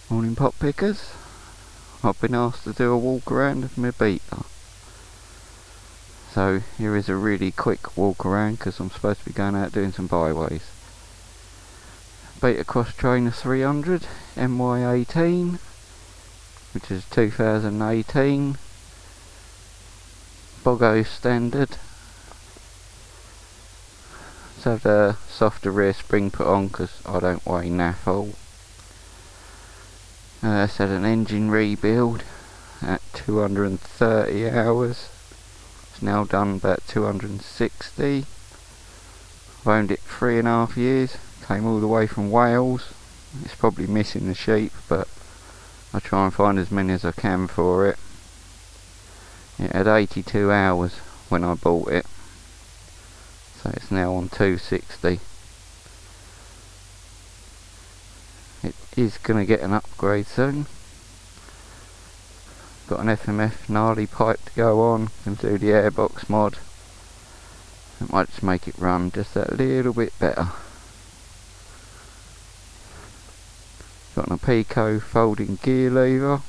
Morning pop pickers. I've been asked to do a walk around of my Beta. So here is a really quick walk around because I'm supposed to be going out doing some byways. Beta XTRAINER 300 MY18, which is 2018 b.o.a.t standard. Let's have the softer rear spring put on because I don't weigh naff all. It's had an engine rebuild at 230 hours. It's now done about 260. I've owned it 3.5 years. Came all the way from Wales. It's probably missing the sheep, but I try and find as many as I can for it. It had 82 hours when I bought it, so it's now on 260. It is going to get an upgrade soon. Got an FMF gnarly pipe to go on, can do the airbox mod. It might just make it run just that little bit better. Got an Pico folding gear lever,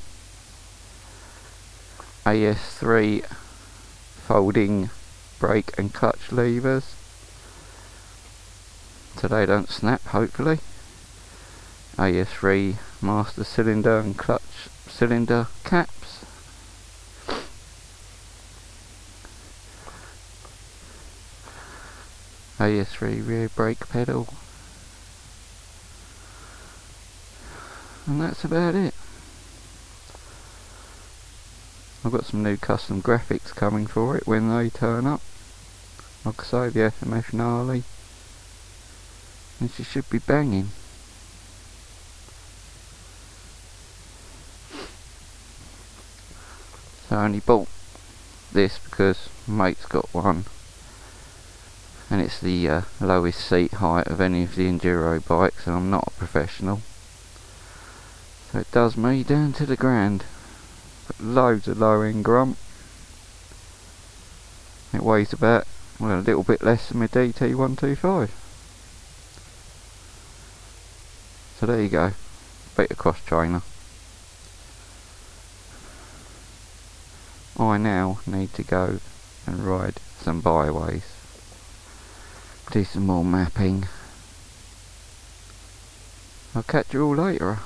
AS3 folding brake and clutch levers, so they don't snap hopefully. AS3 master cylinder and clutch cylinder caps. AS3 rear brake pedal. And that's about it. I've got some new custom graphics coming for it when they turn up. Like I say, the FMF gnarly. And she should be banging. So I only bought this because mate's got one, and it's the lowest seat height of any of the enduro bikes, and I'm not a professional, so it does me down to the ground. Got loads of low end grump. It weighs about, well, a little bit less than my DT125. So there you go, Beta XTRAINER. I now need to go and ride some byways, do some more mapping. I'll catch you all later.